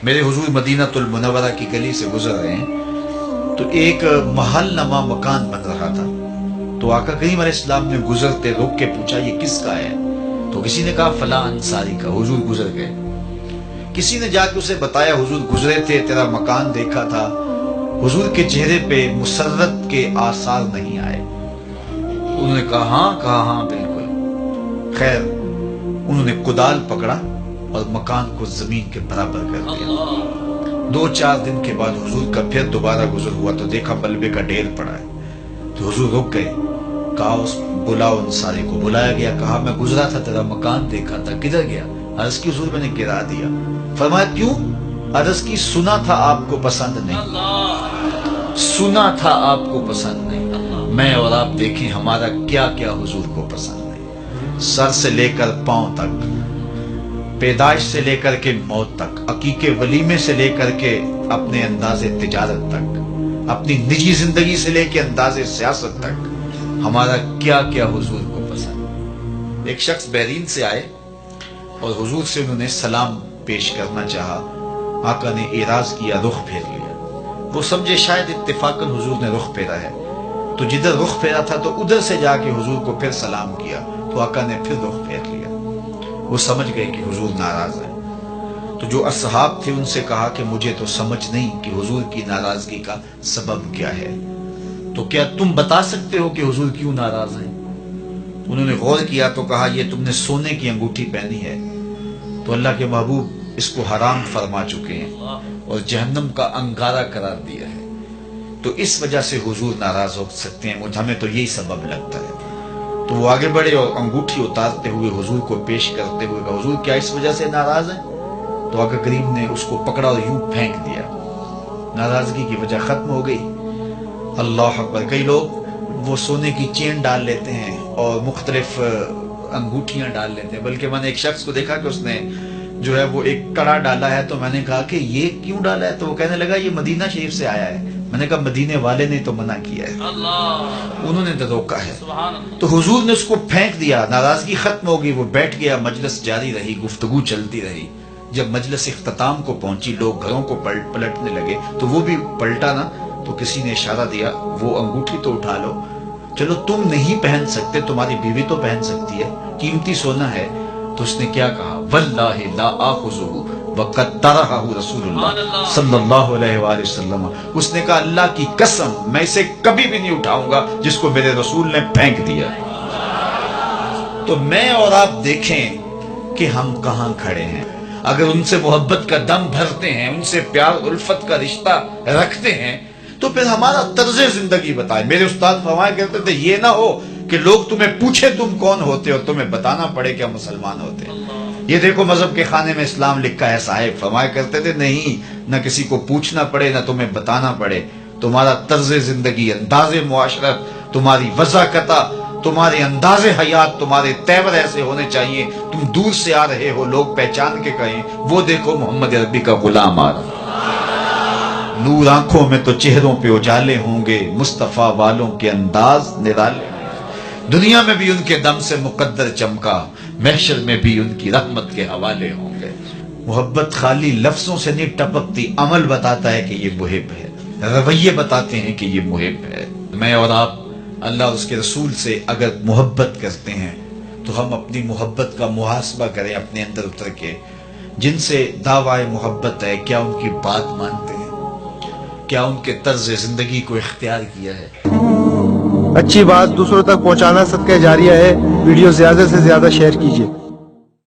میرے حضور مدینہ المنورہ کی گلی سے گزر رہے ہیں تو ایک محل نما مکان بن رہا تھا. تو آقا کریم علیہ السلام نے گزرتے رک کے پوچھا یہ کس کا ہے؟ تو کسی نے کہا فلاں انصاری کا. حضور گزر گئے. کسی نے جا کے اسے بتایا حضور گزرے تھے، تیرا مکان دیکھا تھا. حضور کے چہرے پہ مسرت کے آثار نہیں آئے. انہوں نے کہا ہاں بالکل. خیر انہوں نے کدال پکڑا اور مکان کو زمین کے برابر کر دیا. 2-4 دن کے بعد حضور کا پھر دوبارہ گزر ہوا تو دیکھا ملبے کا ڈھیر پڑا ہے. تو حضور رک گئے. کہا بلاؤ انصاری کو. بلایا گیا. کہا میں گزرا تھا، تیرا مکان دیکھا تھا، کدھر گیا؟ عرض کی حضور میں نے گرا دیا. فرمایا کیوں؟ عرض کی سنا تھا آپ کو پسند نہیں، سنا تھا آپ کو پسند نہیں. میں اور آپ دیکھیں ہمارا کیا کیا حضور کو پسند نہیں. سر سے لے کر پاؤں تک، پیدائش سے لے کر کے موت تک، عقیقے ولیمے سے لے کر کے اپنے انداز تجارت تک، اپنی نجی زندگی سے لے کے انداز سیاست تک، ہمارا کیا کیا حضور کو پسند. ایک شخص بحرین سے آئے اور حضور سے انہوں نے سلام پیش کرنا چاہا. آقا نے اعراض کیا، رخ پھیر لیا. وہ سمجھے شاید اتفاقاً حضور نے رخ پھیرا ہے، تو جدھر رخ پھیرا تھا تو ادھر سے جا کے حضور کو پھر سلام کیا. تو آقا نے پھر رخ پھیر لیا. وہ سمجھ گئے کہ حضور ناراض ہیں. تو جو اصحاب تھے ان سے کہا کہ مجھے تو سمجھ نہیں کہ حضور کی ناراضگی کا سبب کیا ہے، تو کیا تم بتا سکتے ہو کہ حضور کیوں ناراض ہیں؟ انہوں نے غور کیا تو کہا یہ تم نے سونے کی انگوٹھی پہنی ہے تو اللہ کے محبوب اس کو حرام فرما چکے ہیں اور جہنم کا انگارہ قرار دیا ہے، تو اس وجہ سے حضور ناراض ہو سکتے ہیں. ہمیں تو یہی سبب لگتا ہے. تو وہ آگے بڑھے اور انگوٹھی اتارتے ہوئے حضور کو پیش کرتے ہوئے کہا حضور کیا اس وجہ سے ناراض ہیں؟ تو آقا کریم نے اس کو پکڑا اور یوں پھینک دیا. ناراضگی کی وجہ ختم ہو گئی. اللہ اکبر. کئی لوگ وہ سونے کی چین ڈال لیتے ہیں اور مختلف انگوٹھیاں ڈال لیتے ہیں. بلکہ میں نے ایک شخص کو دیکھا کہ اس نے جو ہے وہ ایک کڑا ڈالا ہے. تو میں نے کہا کہ یہ کیوں ڈالا ہے؟ تو وہ کہنے لگا یہ مدینہ شریف سے آیا ہے. میں نے کہا مدینے والے نے تو منع کیا ہے، انہوں نے تو روکا ہے. تو حضور نے اس کو پھینک دیا. ناراضگی ختم ہو گئی. وہ بیٹھ گیا. مجلس جاری رہی، گفتگو چلتی رہی. جب مجلس اختتام کو پہنچی لوگ گھروں کو پلٹنے لگے تو وہ بھی پلٹا نا. تو کسی نے اشارہ دیا وہ انگوٹھی تو اٹھا لو. چلو تم نہیں پہن سکتے، تمہاری بیوی تو پہن سکتی ہے، قیمتی سونا ہے. تو اس نے کیا کہا؟ واللہ لا آخذہ وقد طرحہ رسول اللہ صلی اللہ علیہ وآلہ وسلم. اس نے کہا اللہ کی قسم میں اسے کبھی بھی نہیں اٹھاؤں گا جس کو میرے رسول نے پھینک دیا. تو میں اور آپ دیکھیں کہ ہم کہاں کھڑے ہیں. اگر ان سے محبت کا دم بھرتے ہیں، ان سے پیار الفت کا رشتہ رکھتے ہیں تو پھر ہمارا طرز زندگی بتائیں. میرے استاد فرمایا کرتے تھے یہ نہ ہو کہ لوگ تمہیں پوچھے تم کون ہوتے اور تمہیں بتانا پڑے کہ ہم مسلمان ہوتے ہیں. یہ دیکھو مذہب کے خانے میں اسلام لکھا ہے. صاحب فرمایا کرتے تھے نہیں، نہ کسی کو پوچھنا پڑے نہ تمہیں بتانا پڑے. تمہارا طرز زندگی، انداز معاشرت، تمہاری وضاحت، تمہارے انداز حیات، تمہارے تیور ایسے ہونے چاہیے تم دور سے آ رہے ہو لوگ پہچان کے کہیں وہ دیکھو محمد عربی کا غلام آ رہا. نور آنکھوں میں تو چہروں پہ اجالے ہوں گے، مصطفیٰ والوں کے انداز نرالے. دنیا میں بھی ان کے دم سے مقدر چمکا، محشر میں بھی ان کی رحمت کے حوالے ہوں گے. محبت خالی لفظوں سے نہیں ٹپکتی، عمل بتاتا ہے کہ یہ محب ہے، رویے بتاتے ہیں کہ یہ محب ہے. میں اور آپ اللہ اور اس کے رسول سے اگر محبت کرتے ہیں تو ہم اپنی محبت کا محاسبہ کریں اپنے اندر اتر کے. جن سے دعوی محبت ہے کیا ان کی بات مانتے ہیں؟ کیا ان کے طرز زندگی کو اختیار کیا ہے؟ اچھی بات دوسروں تک پہنچانا صدقہ جاریہ ہے. ویڈیو زیادہ سے زیادہ شیئر کیجیے.